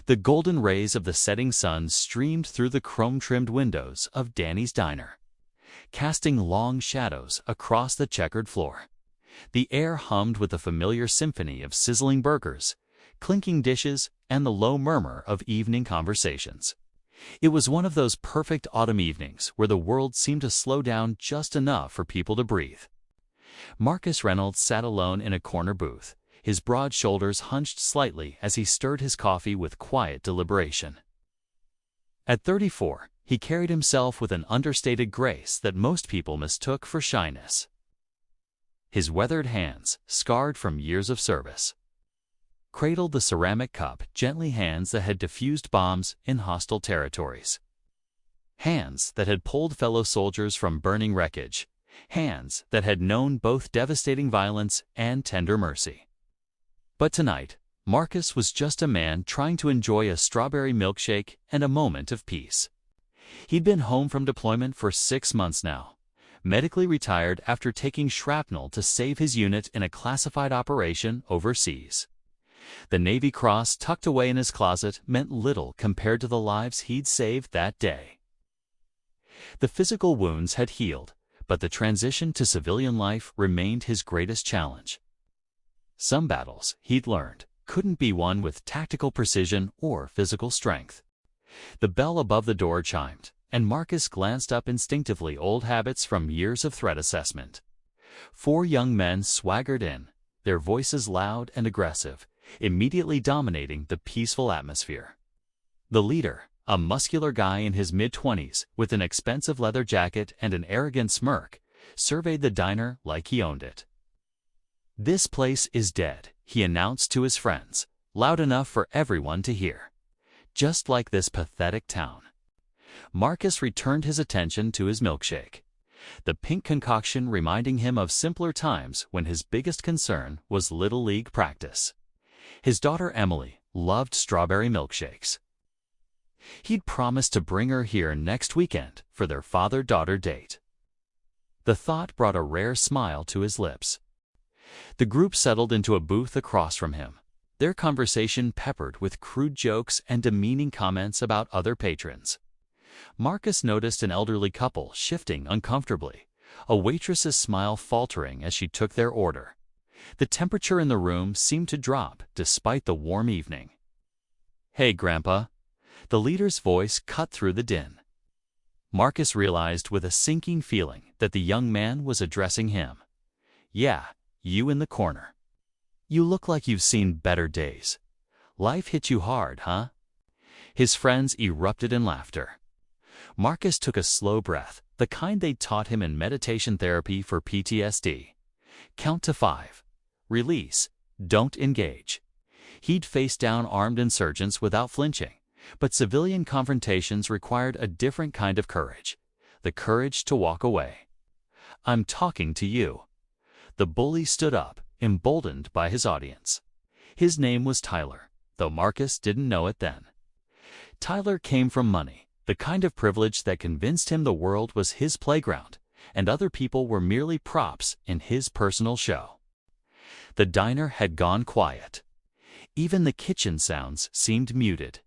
The golden rays of the setting sun streamed through the chrome-trimmed windows of Danny's diner, casting long shadows across the checkered floor. The air hummed with the familiar symphony of sizzling burgers, clinking dishes, and the low murmur of evening conversations. It was one of those perfect autumn evenings where the world seemed to slow down just enough for people to breathe. Marcus Reynolds sat alone in a corner booth, his broad shoulders hunched slightly as he stirred his coffee with quiet deliberation. At 34, he carried himself with an understated grace that most people mistook for shyness. His weathered hands, scarred from years of service, cradled the ceramic cup, gently, hands that had diffused bombs in hostile territories. Hands that had pulled fellow soldiers from burning wreckage. Hands that had known both devastating violence and tender mercy. But tonight, Marcus was just a man trying to enjoy a strawberry milkshake and a moment of peace. He'd been home from deployment for 6 months now, medically retired after taking shrapnel to save his unit in a classified operation overseas. The Navy Cross tucked away in his closet meant little compared to the lives he'd saved that day. The physical wounds had healed, but the transition to civilian life remained his greatest challenge. Some battles, he'd learned, couldn't be won with tactical precision or physical strength. The bell above the door chimed, and Marcus glanced up instinctively, old habits from years of threat assessment. 4 young men swaggered in, their voices loud and aggressive, immediately dominating the peaceful atmosphere. The leader, a muscular guy in his mid-20s with an expensive leather jacket and an arrogant smirk, surveyed the diner like he owned it. "This place is dead," he announced to his friends, loud enough for everyone to hear. "Just like this pathetic town." Marcus returned his attention to his milkshake, the pink concoction reminding him of simpler times when his biggest concern was Little League practice. His daughter Emily loved strawberry milkshakes. He'd promised to bring her here next weekend for their father-daughter date. The thought brought a rare smile to his lips. The group settled into a booth across from him, their conversation peppered with crude jokes and demeaning comments about other patrons. Marcus noticed an elderly couple shifting uncomfortably, a waitress's smile faltering as she took their order. The temperature in the room seemed to drop despite the warm evening. "Hey, Grandpa." The leader's voice cut through the din. Marcus realized with a sinking feeling that the young man was addressing him. "Yeah, you in the corner. You look like you've seen better days. Life hit you hard, huh?" His friends erupted in laughter. Marcus took a slow breath, the kind they'd taught him in meditation therapy for PTSD. Count to 5. Release. Don't engage. He'd faced down armed insurgents without flinching, but civilian confrontations required a different kind of courage, the courage to walk away. "I'm talking to you." The bully stood up, emboldened by his audience. His name was Tyler, though Marcus didn't know it then. Tyler came from money, the kind of privilege that convinced him the world was his playground, and other people were merely props in his personal show. The diner had gone quiet. Even the kitchen sounds seemed muted.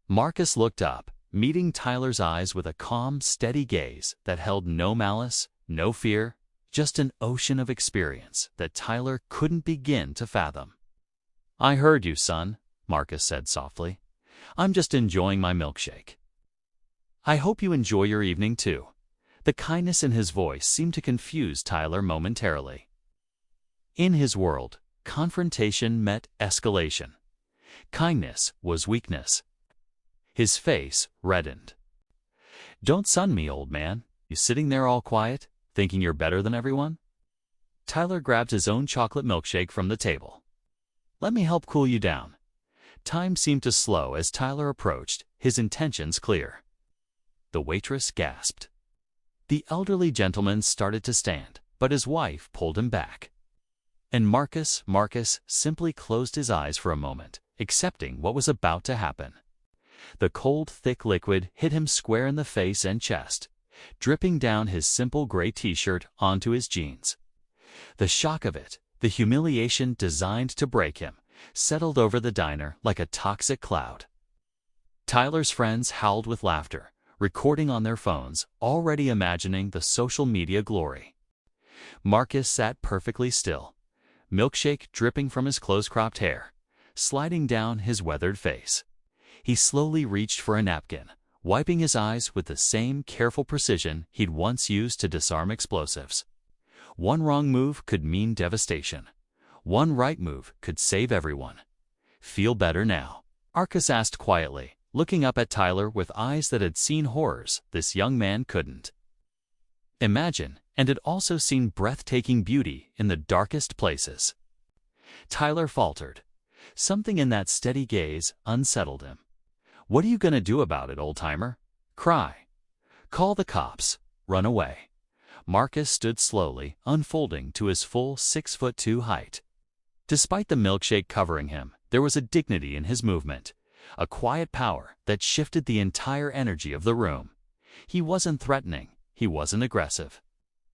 Marcus looked up, meeting Tyler's eyes with a calm, steady gaze that held no malice, no fear, just an ocean of experience that Tyler couldn't begin to fathom. "I heard you, son," Marcus said softly. "I'm just enjoying my milkshake." "I hope you enjoy your evening too." The kindness in his voice seemed to confuse Tyler momentarily. In his world, confrontation meant escalation. Kindness was weakness. His face reddened. "Don't sun me, old man. You sitting there all quiet, thinking you're better than everyone?" Tyler grabbed his own chocolate milkshake from the table. "Let me help cool you down." Time seemed to slow as Tyler approached, his intentions clear. The waitress gasped. The elderly gentleman started to stand, but his wife pulled him back. And Marcus simply closed his eyes for a moment, accepting what was about to happen. The cold, thick liquid hit him square in the face and chest, dripping down his simple gray t-shirt onto his jeans. The shock of it, the humiliation designed to break him, settled over the diner like a toxic cloud. Tyler's friends howled with laughter, recording on their phones, already imagining the social media glory. Marcus sat perfectly still, milkshake dripping from his close-cropped hair, sliding down his weathered face. He slowly reached for a napkin, wiping his eyes with the same careful precision he'd once used to disarm explosives. One wrong move could mean devastation. One right move could save everyone. "Feel better now?" Marcus asked quietly, looking up at Tyler with eyes that had seen horrors this young man couldn't imagine, and had also seen breathtaking beauty in the darkest places. Tyler faltered. Something in that steady gaze unsettled him. "What are you gonna do about it, old-timer? Cry? Call the cops? Run away?" Marcus stood slowly, unfolding to his full 6'2" height. Despite the milkshake covering him, there was a dignity in his movement, a quiet power that shifted the entire energy of the room. He wasn't threatening, he wasn't aggressive.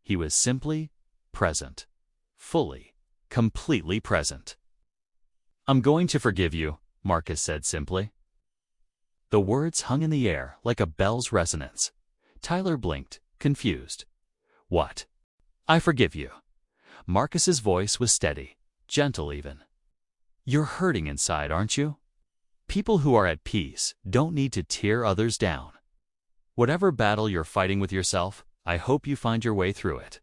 He was simply present. Fully, completely present. "I'm going to forgive you," Marcus said simply. The words hung in the air like a bell's resonance. Tyler blinked, confused. "What?" "I forgive you." Marcus's voice was steady, gentle even. "You're hurting inside, aren't you? People who are at peace don't need to tear others down. Whatever battle you're fighting with yourself, I hope you find your way through it."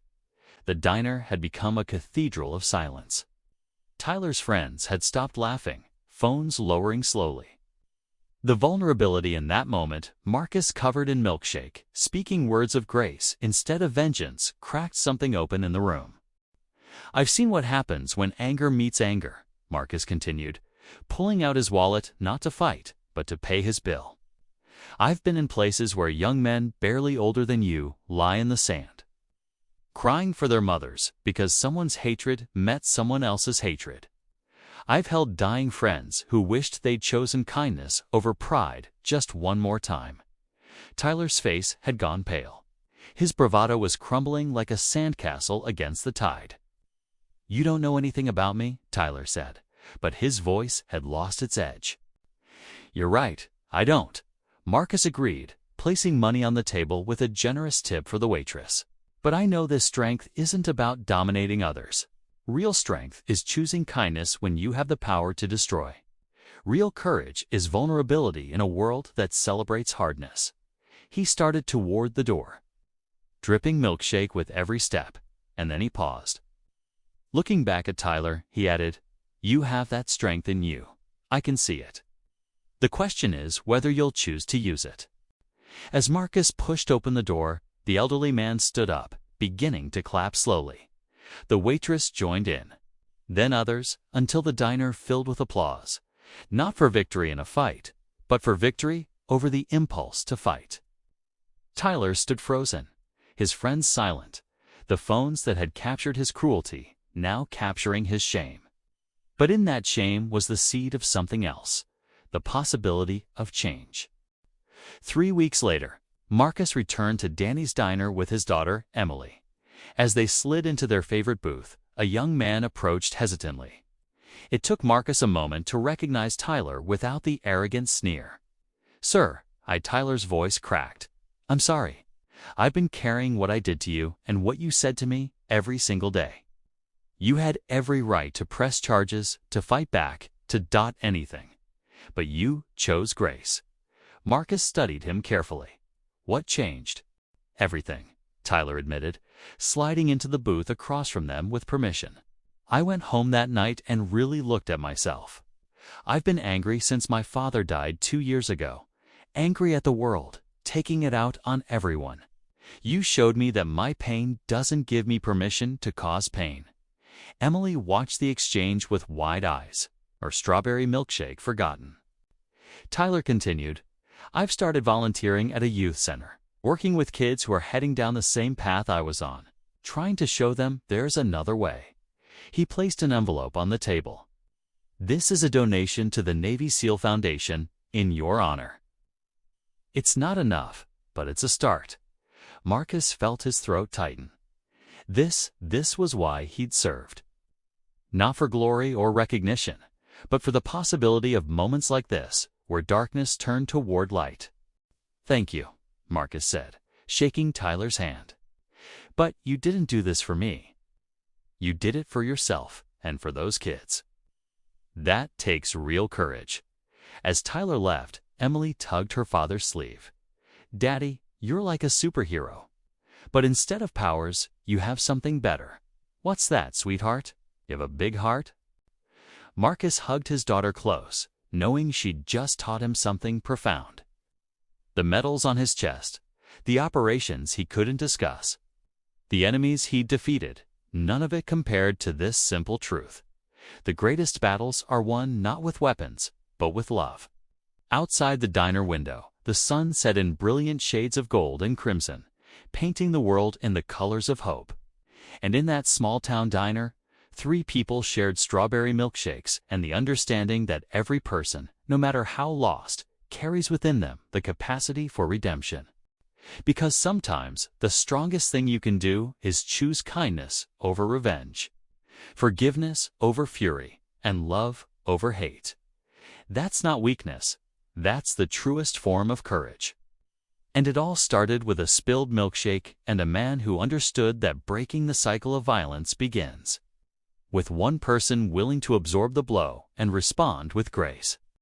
The diner had become a cathedral of silence. Tyler's friends had stopped laughing, phones lowering slowly. The vulnerability in that moment, Marcus covered in milkshake, speaking words of grace instead of vengeance, cracked something open in the room. "I've seen what happens when anger meets anger," Marcus continued, pulling out his wallet not to fight, but to pay his bill. "I've been in places where young men barely older than you lie in the sand, crying for their mothers because someone's hatred met someone else's hatred. I've held dying friends who wished they'd chosen kindness over pride just one more time." Tyler's face had gone pale. His bravado was crumbling like a sandcastle against the tide. "You don't know anything about me," Tyler said, but his voice had lost its edge. "You're right, I don't," Marcus agreed, placing money on the table with a generous tip for the waitress. "But I know this strength isn't about dominating others. Real strength is choosing kindness when you have the power to destroy. Real courage is vulnerability in a world that celebrates hardness." He started toward the door, dripping milkshake with every step, and then he paused. Looking back at Tyler, he added, "You have that strength in you. I can see it. The question is whether you'll choose to use it." As Marcus pushed open the door, the elderly man stood up, beginning to clap slowly. The waitress joined in. Then others, until the diner filled with applause. Not for victory in a fight, but for victory over the impulse to fight. Tyler stood frozen, his friends silent, the phones that had captured his cruelty now capturing his shame. But in that shame was the seed of something else, the possibility of change. 3 weeks later, Marcus returned to Danny's diner with his daughter, Emily. As they slid into their favorite booth, a young man approached hesitantly. It took Marcus a moment to recognize Tyler without the arrogant sneer. "Sir," Tyler's voice cracked. "I'm sorry. I've been carrying what I did to you and what you said to me every single day. You had every right to press charges, to fight back, to dot anything. But you chose grace." Marcus studied him carefully. "What changed?" "Everything," Tyler admitted, sliding into the booth across from them with permission. "I went home that night and really looked at myself. I've been angry since my father died 2 years ago. Angry at the world, taking it out on everyone. You showed me that my pain doesn't give me permission to cause pain." Emily watched the exchange with wide eyes, her strawberry milkshake forgotten. Tyler continued, "I've started volunteering at a youth center, working with kids who are heading down the same path I was on, trying to show them there's another way." He placed an envelope on the table. "This is a donation to the Navy SEAL Foundation in your honor." It's not enough, but it's a start. Marcus felt his throat tighten. This was why he'd served. Not for glory or recognition, but for the possibility of moments like this, where darkness turned toward light. "Thank you," Marcus said, shaking Tyler's hand. "But you didn't do this for me. You did it for yourself and for those kids." That takes real courage. As Tyler left, Emily tugged her father's sleeve. "Daddy, you're like a superhero. But instead of powers, you have something better. What's that, sweetheart? You have a big heart?" Marcus hugged his daughter close, knowing she'd just taught him something profound. The medals on his chest, the operations he couldn't discuss, the enemies he'd defeated, none of it compared to this simple truth. The greatest battles are won not with weapons, but with love. Outside the diner window, the sun set in brilliant shades of gold and crimson, painting the world in the colors of hope. And in that small-town diner, 3 people shared strawberry milkshakes and the understanding that every person, no matter how lost, carries within them the capacity for redemption. Because sometimes the strongest thing you can do is choose kindness over revenge, forgiveness over fury, and love over hate. That's not weakness. That's the truest form of courage. And it all started with a spilled milkshake and a man who understood that breaking the cycle of violence begins with one person willing to absorb the blow and respond with grace.